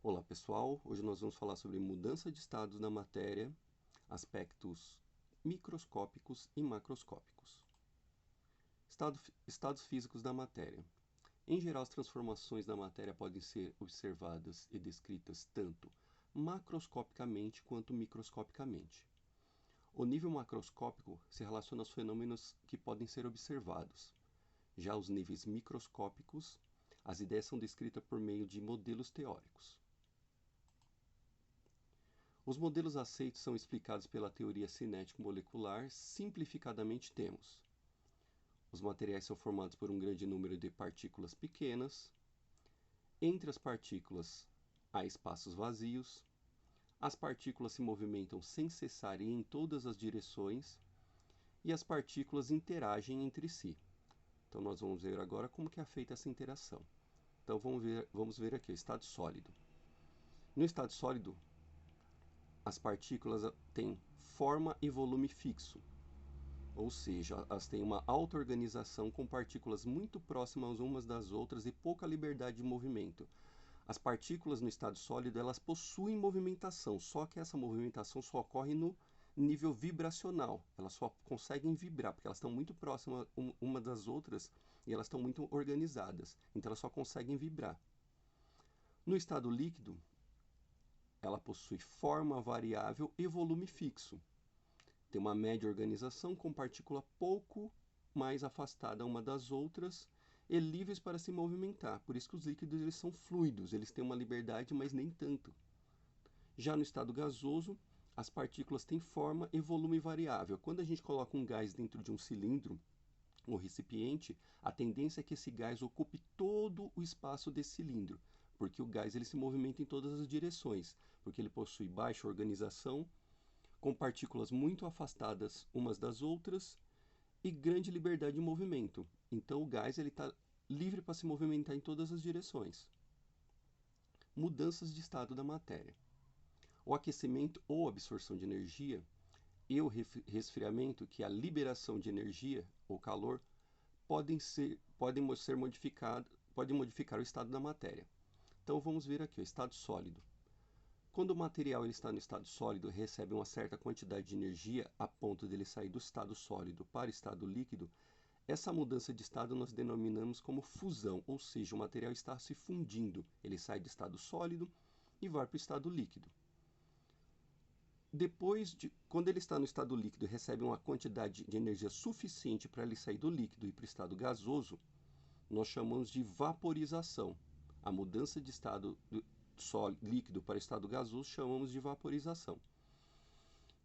Olá pessoal, hoje nós vamos falar sobre mudança de estados da matéria, aspectos microscópicos e macroscópicos. Estados físicos da matéria. Em geral, as transformações da matéria podem ser observadas e descritas tanto macroscopicamente quanto microscopicamente. O nível macroscópico se relaciona aos fenômenos que podem ser observados. Já os níveis microscópicos, as ideias são descritas por meio de modelos teóricos. Os modelos aceitos são explicados pela teoria cinético-molecular. Simplificadamente temos: os materiais são formados por um grande número de partículas pequenas, entre as partículas há espaços vazios, as partículas se movimentam sem cessar e em todas as direções, e as partículas interagem entre si. Então nós vamos ver agora como que é feita essa interação. Então vamos ver aqui o estado sólido. No estado sólido, as partículas têm forma e volume fixo, ou seja, elas têm uma auto-organização com partículas muito próximas umas das outras e pouca liberdade de movimento. As partículas no estado sólido, elas possuem movimentação, só que essa movimentação só ocorre no nível vibracional. Elas só conseguem vibrar, porque elas estão muito próximas uma das outras e elas estão muito organizadas. Então elas só conseguem vibrar. No estado líquido, ela possui forma variável e volume fixo. Tem uma média organização com partícula pouco mais afastada uma das outras e livres para se movimentar. Por isso que os líquidos eles são fluidos, eles têm uma liberdade, mas nem tanto. Já no estado gasoso, as partículas têm forma e volume variável. Quando a gente coloca um gás dentro de um cilindro ou recipiente, a tendência é que esse gás ocupe todo o espaço desse cilindro, porque o gás ele se movimenta em todas as direções, porque ele possui baixa organização, com partículas muito afastadas umas das outras e grande liberdade de movimento. Então o gás está livre para se movimentar em todas as direções. Mudanças de estado da matéria. O aquecimento ou absorção de energia e o resfriamento, que é a liberação de energia ou calor, podem modificar o estado da matéria. Então vamos ver aqui o estado sólido. Quando o material está no estado sólido, recebe uma certa quantidade de energia a ponto de ele sair do estado sólido para o estado líquido, essa mudança de estado nós denominamos como fusão, ou seja, o material está se fundindo. Ele sai do estado sólido e vai para o estado líquido. Quando ele está no estado líquido e recebe uma quantidade de energia suficiente para ele sair do líquido e para o estado gasoso, nós chamamos de vaporização. A mudança de estado líquido para estado gasoso chamamos de vaporização.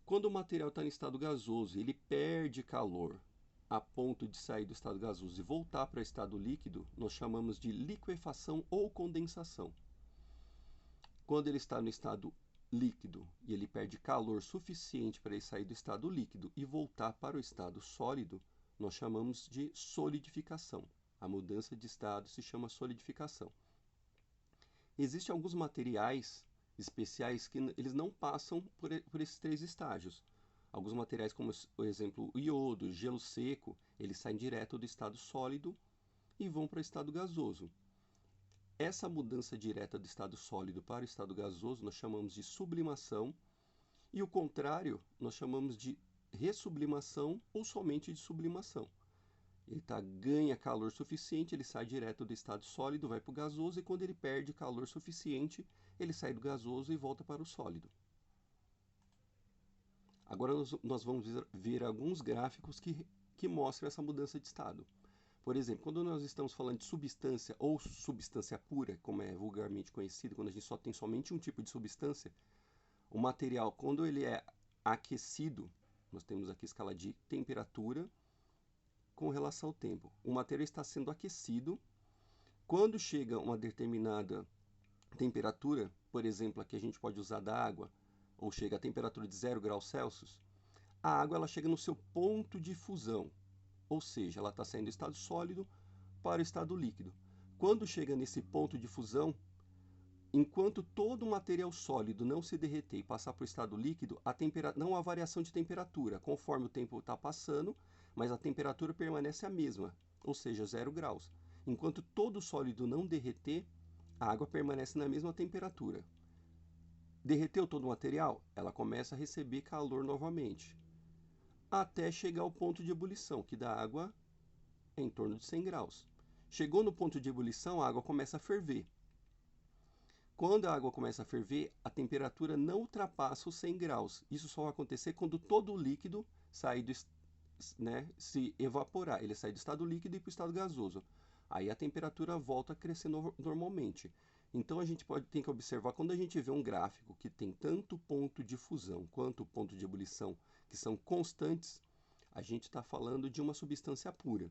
Quando o material está em estado gasoso e ele perde calor a ponto de sair do estado gasoso e voltar para o estado líquido, nós chamamos de liquefação ou condensação. Quando ele está no estado líquido e ele perde calor suficiente para ele sair do estado líquido e voltar para o estado sólido, nós chamamos de solidificação. A mudança de estado se chama solidificação. Existem alguns materiais especiais que eles não passam por esses três estágios. Alguns materiais, como por exemplo o iodo, gelo seco, eles saem direto do estado sólido e vão para o estado gasoso. Essa mudança direta do estado sólido para o estado gasoso nós chamamos de sublimação, e o contrário nós chamamos de ressublimação ou somente de sublimação. Ele ganha calor suficiente, ele sai direto do estado sólido, vai para o gasoso, e quando ele perde calor suficiente, ele sai do gasoso e volta para o sólido. Agora nós vamos ver alguns gráficos que mostram essa mudança de estado. Por exemplo, quando nós estamos falando de substância ou substância pura, como é vulgarmente conhecido, quando a gente só tem somente um tipo de substância, o material, quando ele é aquecido, nós temos aqui a escala de temperatura com relação ao tempo. O material está sendo aquecido. Quando chega a uma determinada temperatura, por exemplo, aqui a gente pode usar da água, ou chega a temperatura de 0 graus Celsius, a água ela chega no seu ponto de fusão, ou seja, ela está saindo do estado sólido para o estado líquido. Quando chega nesse ponto de fusão, enquanto todo o material sólido não se derreter e passar para o estado líquido, não há variação de temperatura, conforme o tempo está passando, mas a temperatura permanece a mesma, ou seja, 0 graus. Enquanto todo o sólido não derreter, a água permanece na mesma temperatura. Derreteu todo o material? Ela começa a receber calor novamente, até chegar ao ponto de ebulição, que da água é em torno de 100 graus. Chegou no ponto de ebulição, a água começa a ferver. Quando a água começa a ferver, a temperatura não ultrapassa os 100 graus. Isso só vai acontecer quando todo o líquido sair do, se evaporar. Ele sai do estado líquido e para o estado gasoso. Aí a temperatura volta a crescer normalmente. Então a gente tem que observar, quando a gente vê um gráfico que tem tanto ponto de fusão quanto ponto de ebulição, que são constantes, a gente está falando de uma substância pura.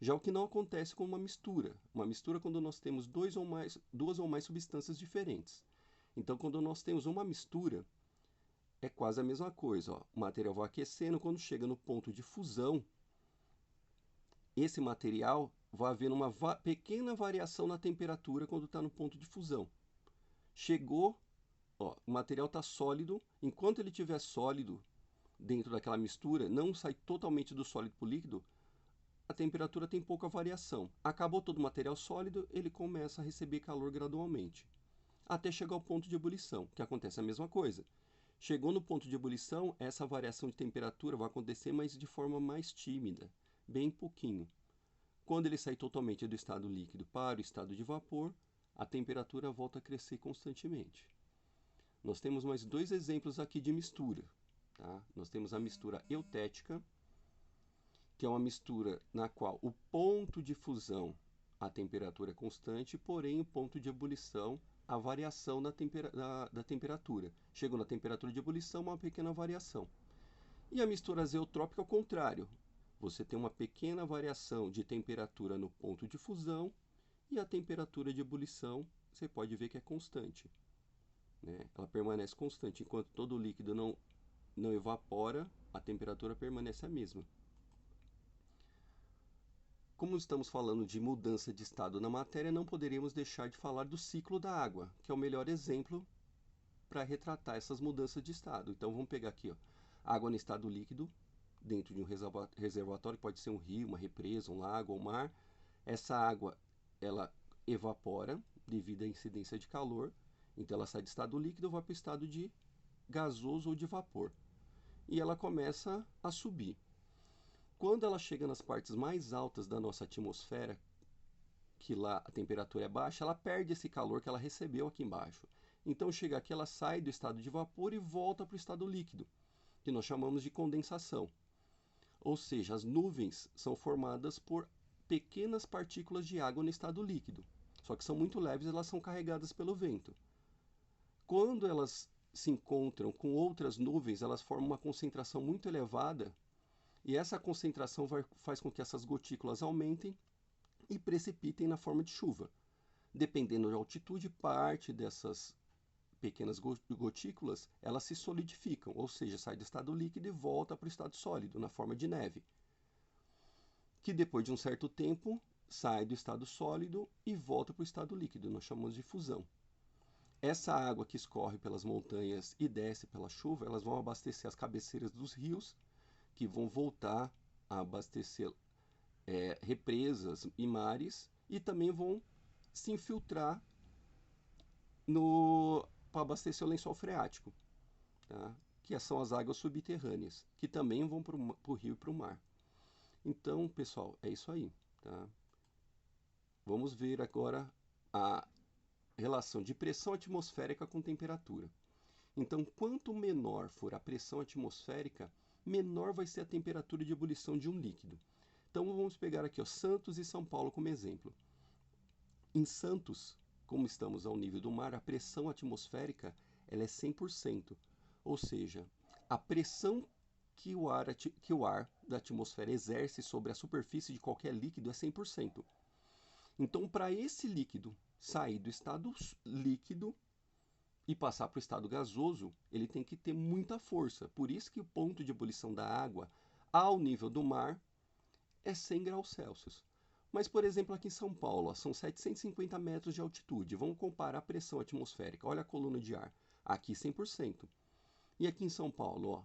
Já o que não acontece com uma mistura. Uma mistura é quando nós temos duas ou mais substâncias diferentes. Então, quando nós temos uma mistura, é quase a mesma coisa. Ó. O material vai aquecendo, quando chega no ponto de fusão, esse material vai haver uma pequena variação na temperatura quando está no ponto de fusão. Chegou, ó, o material está sólido, enquanto ele estiver sólido dentro daquela mistura, não sai totalmente do sólido para o líquido, a temperatura tem pouca variação. Acabou todo o material sólido, ele começa a receber calor gradualmente, até chegar ao ponto de ebulição, que acontece a mesma coisa. Chegou no ponto de ebulição, essa variação de temperatura vai acontecer, mas de forma mais tímida, bem pouquinho. Quando ele sair totalmente do estado líquido para o estado de vapor, a temperatura volta a crescer constantemente. Nós temos mais dois exemplos aqui de mistura. Tá? Nós temos a mistura eutética, que é uma mistura na qual o ponto de fusão, a temperatura é constante, porém o ponto de ebulição, a variação da temperatura. Chegou na temperatura de ebulição, uma pequena variação. E a mistura azeotrópica é o contrário. Você tem uma pequena variação de temperatura no ponto de fusão e a temperatura de ebulição, você pode ver que é constante. Né? Ela permanece constante. Enquanto todo o líquido não evapora, a temperatura permanece a mesma. Como estamos falando de mudança de estado na matéria, não poderíamos deixar de falar do ciclo da água, que é o melhor exemplo para retratar essas mudanças de estado. Então vamos pegar aqui, ó, água no estado líquido, dentro de um reservatório, pode ser um rio, uma represa, um lago ou mar. Essa água, ela evapora devido à incidência de calor, então ela sai do estado líquido e vai para o estado de gasoso ou de vapor. E ela começa a subir. Quando ela chega nas partes mais altas da nossa atmosfera, que lá a temperatura é baixa, ela perde esse calor que ela recebeu aqui embaixo. Então chega aqui, ela sai do estado de vapor e volta para o estado líquido, que nós chamamos de condensação. Ou seja, as nuvens são formadas por pequenas partículas de água no estado líquido, só que são muito leves, elas são carregadas pelo vento. Quando elas se encontram com outras nuvens, elas formam uma concentração muito elevada, e essa concentração faz com que essas gotículas aumentem e precipitem na forma de chuva. Dependendo da altitude, parte dessas pequenas gotículas, elas se solidificam, ou seja, sai do estado líquido e volta para o estado sólido, na forma de neve, que depois de um certo tempo sai do estado sólido e volta para o estado líquido, nós chamamos de fusão. Essa água que escorre pelas montanhas e desce pela chuva, elas vão abastecer as cabeceiras dos rios, que vão voltar a abastecer represas e mares, e também vão se infiltrar para abastecer o lençol freático, tá? Que são as águas subterrâneas, que também vão para o rio e para o mar. Então, pessoal, é isso aí. Tá? Vamos ver agora a relação de pressão atmosférica com temperatura. Então, quanto menor for a pressão atmosférica, menor vai ser a temperatura de ebulição de um líquido. Então, vamos pegar aqui, ó, Santos e São Paulo como exemplo. Em Santos, como estamos ao nível do mar, a pressão atmosférica ela é 100%. Ou seja, a pressão que o ar da atmosfera exerce sobre a superfície de qualquer líquido é 100%. Então, para esse líquido sair do estado líquido e passar para o estado gasoso, ele tem que ter muita força. Por isso que o ponto de ebulição da água ao nível do mar é 100 graus Celsius. Mas, por exemplo, aqui em São Paulo, ó, são 750 metros de altitude. Vamos comparar a pressão atmosférica. Olha a coluna de ar. Aqui 100%. E aqui em São Paulo, ó,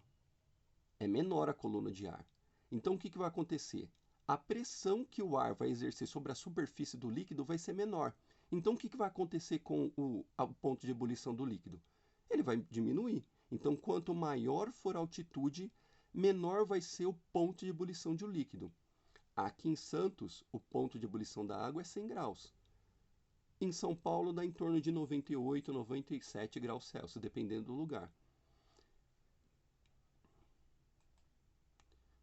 é menor a coluna de ar. Então, o que vai acontecer? A pressão que o ar vai exercer sobre a superfície do líquido vai ser menor. Então, o que vai acontecer com o ponto de ebulição do líquido? Ele vai diminuir. Então, quanto maior for a altitude, menor vai ser o ponto de ebulição de um líquido. Aqui em Santos, o ponto de ebulição da água é 100 graus. Em São Paulo, dá em torno de 98, 97 graus Celsius, dependendo do lugar.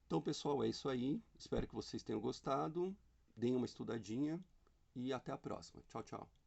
Então, pessoal, é isso aí. Espero que vocês tenham gostado. Deem uma estudadinha e até a próxima. Tchau, tchau.